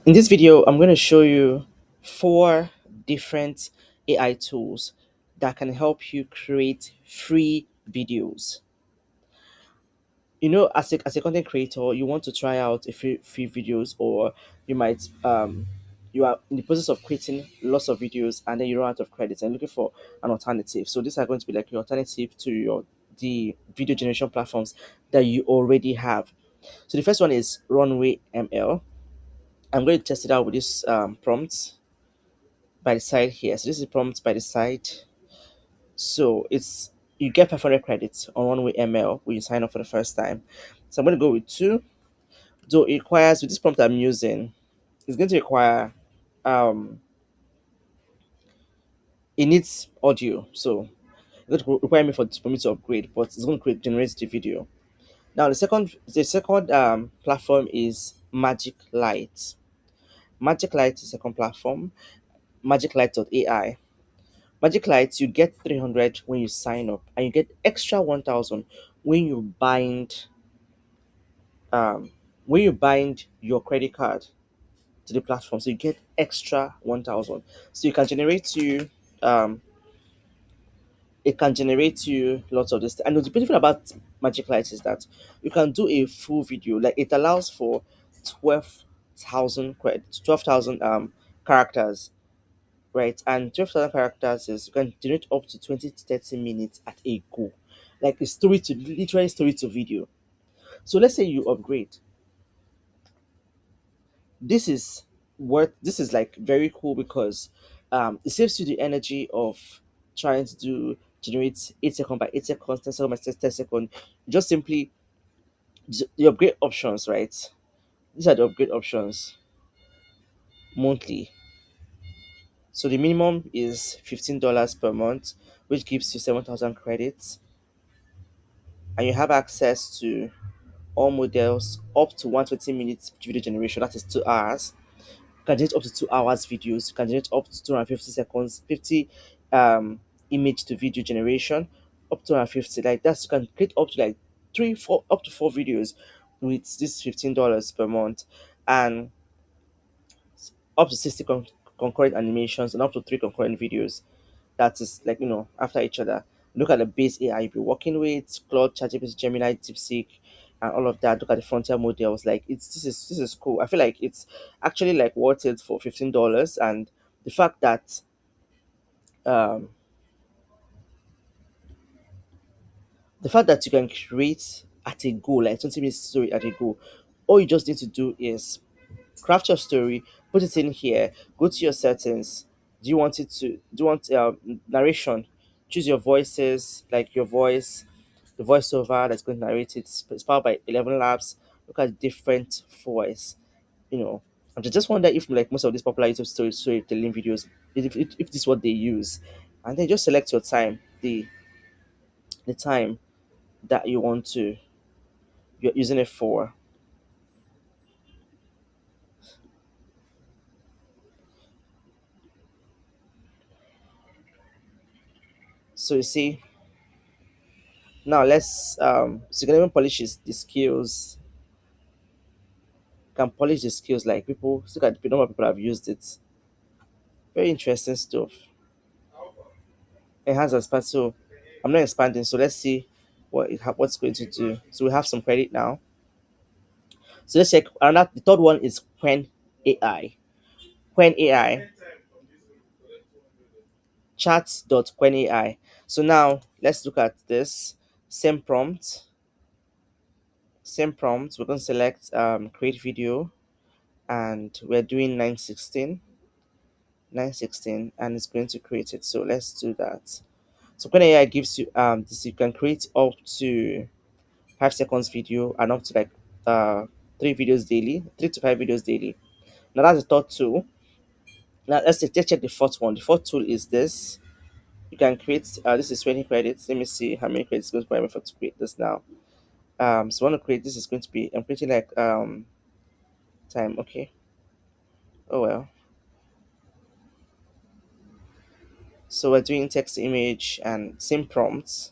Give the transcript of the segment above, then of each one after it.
In this video, I'm going to show you four different AI tools that can help you create free videos. As a content creator, you want to try out a free videos, or you might you are in the process of creating lots of videos and then you run out of credits and looking for an alternative. So these are going to be like your alternative to your the video generation platforms that you already have. So the first one is Runway ML. I'm going to test it out with this prompt by the side here. So this is prompt by the side. So it's you get 500 credits on one way ML when you sign up for the first time. So I'm going to go with two. So it requires with this prompt I'm using, it's going to require it needs audio. So it's going to require me for me to upgrade, but it's going to generate the video. Now the second platform is Magic Light. Magic Light is the second platform. Magic Light AI. Magic Lights, you get 300 when you sign up, and you get extra 1,000 when you bind your credit card to the platform. So you get extra 1,000. So you can generate you um it can generate you lots of this. And the beautiful thing about Magic Lights is that you can do a full video. Like it allows for 12,000 characters, right? And 12,000 characters is you can generate up to 20 to 30 minutes at a go. Like a story to literally story to video. So let's say you upgrade. This is like very cool because it saves you the energy of trying to do generate 8 second by 8 seconds, 10 second by 10 second. Just simply the upgrade options, right? These are the upgrade options monthly. So the minimum is $15 per month, which gives you 7,000 credits, and you have access to all models up to 120 minutes video generation. That is 2 hours. You can generate up to 2 hours videos. You can generate up to 250 seconds, 50 image to video generation, up to 250. Like that's you can create up to like three, four, up to four videos with this $15 per month, and up to 60 concurrent animations and up to three concurrent videos. That is like after each other. Look at the base AI you'll be working with, Claude, ChatGPT, Gemini, DeepSeek, and all of that. Look at the frontier models. Like this is cool. I feel like it's actually like worth it for $15, and the fact that um you can create at a go, like 20 minutes story at a go. All you just need to do is craft your story, put it in here, go to your settings. Do you want narration? Choose your voices, like your voice, the voiceover that's going to narrate it. It's powered by 11 Labs. Look at different voice, you know. And I just wonder if like most of these popular YouTube storytelling videos, if this is what they use. And then just select your time, the time that you're using it for. So you see, now let's so you can even polish the skills, can polish the skills, like people look at the number of people have used it. Very interesting stuff. Enhance and expand. So I'm not expanding, so let's see what's going to do. So we have some credit now. So let's check another. The third one is Quen AI. Chat.Quen AI. So now let's look at this same prompt. We're going to select create video, and we're doing 916, and it's going to create it. So let's do that. So when AI gives you this, you can create up to 5 seconds video and up to like 3 to 5 videos daily. Now that's the third tool. Now let's check the fourth one. The fourth tool is this. You can create this is 20 credits. Let me see how many credits goes by for to create this now. So I want to create this is going to be I'm creating like time, okay. Oh well. So we're doing text to image and same prompts.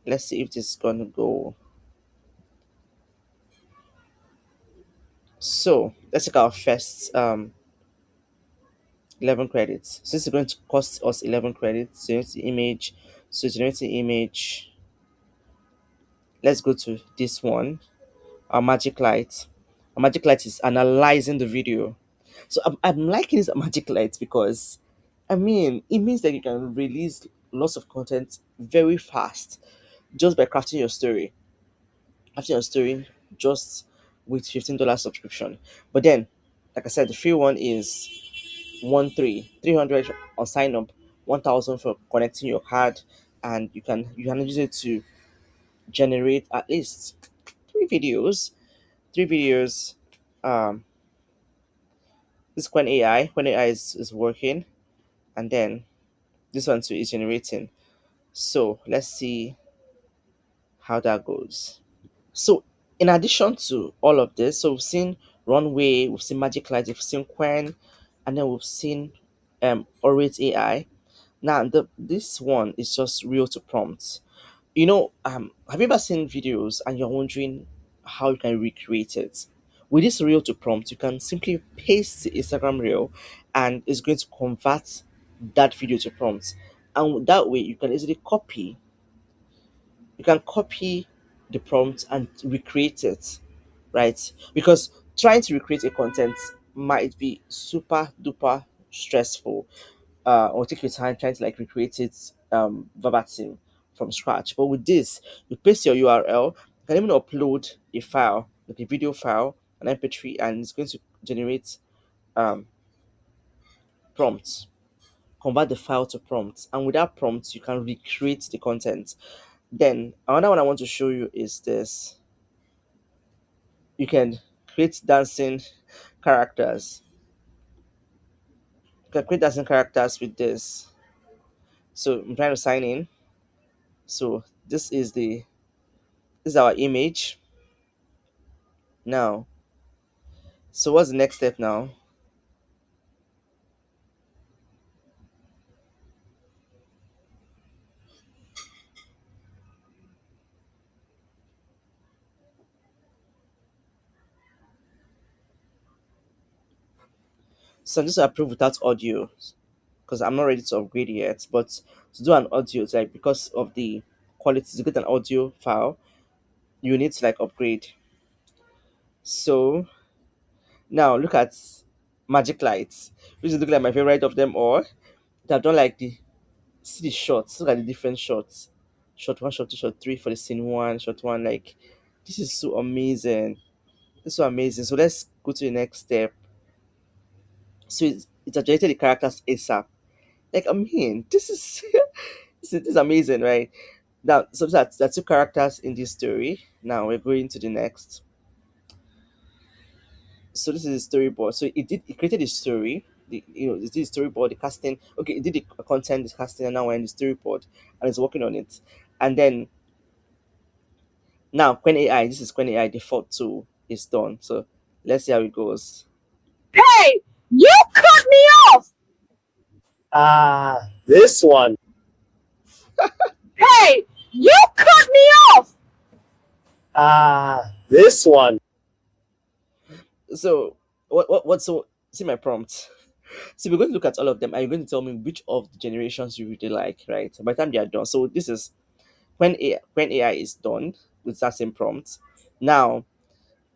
Let's see if this is gonna go. So let's take our first 11 credits. Since it's going to cost us 11 credits, generate the image. So generate the image. Let's go to this one, our magic light. Our magic light is analyzing the video. So I'm liking this magic light because I mean it means that you can release lots of content very fast just by crafting your story. Crafting your story just with $15 subscription. But then, like I said, the free one is 300 on sign up, 1,000 for connecting your card, and you can use it to generate at least three videos. Three videos. Um, this is when AI is working, and then this one too is generating. So let's see how that goes. So in addition to all of this, so we've seen Runway, we've seen Magic Light, we've seen Quen, and then we've seen Orate AI. Now this one is just real to prompt. Have you ever seen videos and you're wondering how you can recreate it? With this reel to prompt, you can simply paste the Instagram reel and it's going to convert that video to prompt. And that way you can copy the prompt and recreate it, right? Because trying to recreate a content might be super duper stressful, or take your time trying to like recreate it verbatim from scratch. But with this, you paste your URL, you can even upload a file, like a video file, an MP3, and it's going to generate um, prompts, convert the file to prompts. And with that prompt, you can recreate the content. Then another one I want to show you is this. You can create dancing characters. You can create dancing characters with this. So I'm trying to sign in. So this is our image now. So what's the next step now? So I'm just approve without audio because I'm not ready to upgrade yet. But to do an audio, it's like because of the quality to get an audio file, you need to like upgrade. So now look at Magic Lights, which is looking like my favorite of them all. They've done like the see the shots. Look at the different shots. Shot one, shot two, shot three for the scene one, shot one. Like this is so amazing. It's so amazing. So let's go to the next step. So it's generated the characters ASAP. Like I mean, this is this is amazing, right? Now, so that's two characters in this story. Now we're going to the next. So this is a storyboard. So it created a story. It did a storyboard, the casting. Okay, it did the content, the casting, and now we're in the storyboard, and it's working on it. And then now Quen AI, this is Quen AI default tool is done. So let's see how it goes. Hey, you cut me off! This one. Hey, you cut me off! This one. So what so see my prompt. So we're going to look at all of them and you're going to tell me which of the generations you really like, right? By the time they are done. So this is when AI is done with that same prompt. Now,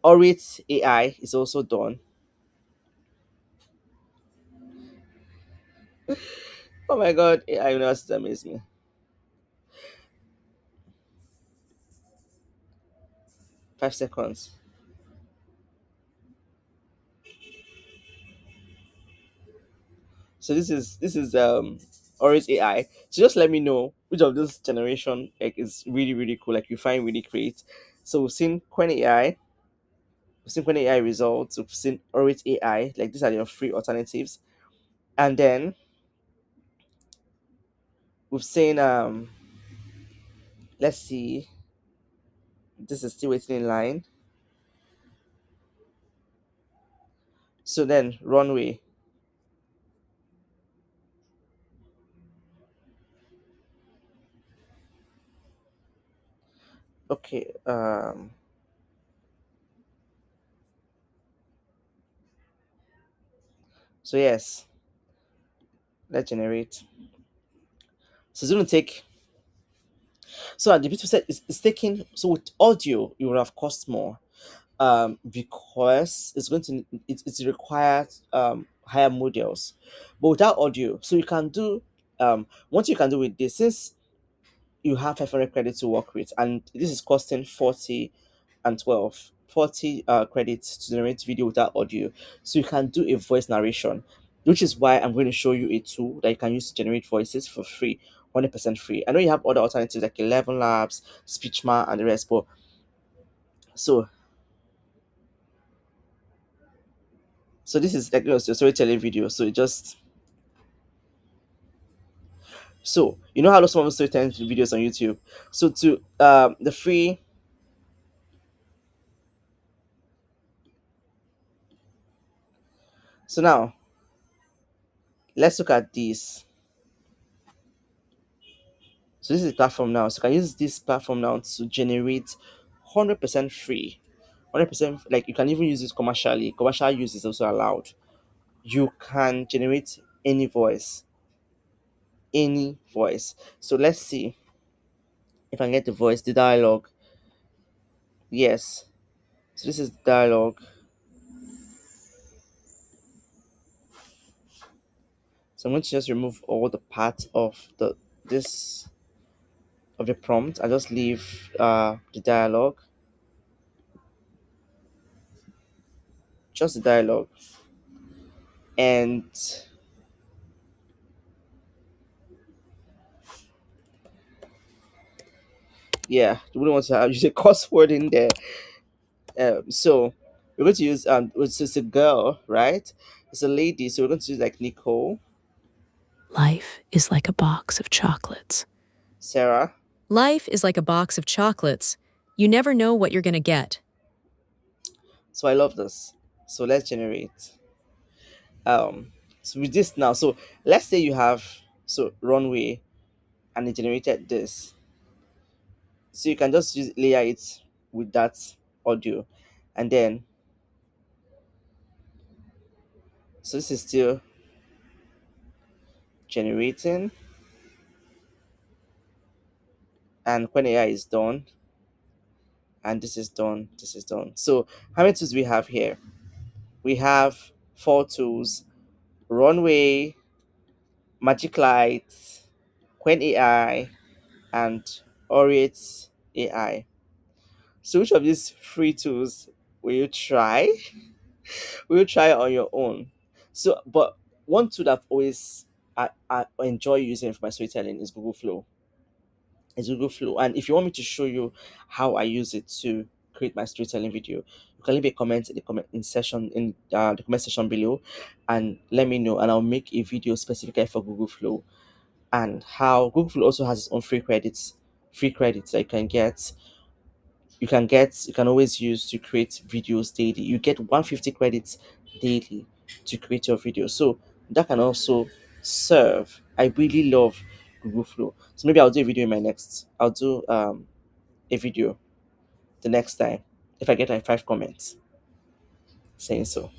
Orit AI is also done. Oh my god, AI University amaze me. 5 seconds. So this is Orit AI. So just let me know which of this generation like is really really cool, like you find really great. So we've seen Quen AI, we've seen Quen AI results, we've seen Orit AI, like these are your free alternatives. And then we've seen let's see, this is still waiting in line. So then Runway. Okay, So yes, let's generate. So it's going to take. So at the bit said it's taking. So with audio, it would have cost more. Because it's going to it requires higher models, but without audio, so you can do what you can do with this, since you have 500 credits to work with, and this is costing 40 and 12 40 credits to generate video without audio. So you can do a voice narration, which is why I'm going to show you a tool that you can use to generate voices for free, 100% free. I know you have other alternatives like 11 labs, speechma, and the rest, but so this is like, a storytelling video. So it just, so you know how some of the storytelling videos on YouTube. So to the free. So now let's look at this. So this is the platform now. So you can use this platform now to generate 100% free. 100%, like you can even use it commercially. Commercial use is also allowed. You can generate any voice. Any voice. So let's see if I can get the voice, the dialogue. Yes. So this is the dialogue. So I'm going to just remove all the parts of the this of the prompt. I just leave the dialogue, just the dialogue, and yeah, you wouldn't want to use a cuss word in there. So we're going to use it's a girl, right? It's a lady, so we're going to use like Nicole, Life is like a box of chocolates. Sarah. Life is like a box of chocolates. You never know what you're going to get. So I love this. So let's generate. So with this now, so let's say you have so runway, and it generated this. So you can just use layer it with that audio, and then so this is still generating, and when AI is done, and this is done, this is done. So how many tools we have here? We have four tools: runway, magic light, Quen AI, and Orate AI. So which of these free tools will you try? Will you try on your own? So but one tool that I've always I enjoy using for my storytelling is Google Flow. It's Google Flow. And if you want me to show you how I use it to create my storytelling video, you can leave a comment in the comment in session in the comment section below, and let me know, and I'll make a video specifically for Google Flow, and how Google Flow also has its own free credits that you can always use to create videos daily. You get 150 credits daily to create your video. So that can also serve. I really love Google Flow. So maybe I'll do a video in my next. I'll do a video the next time if I get like 5 comments saying so.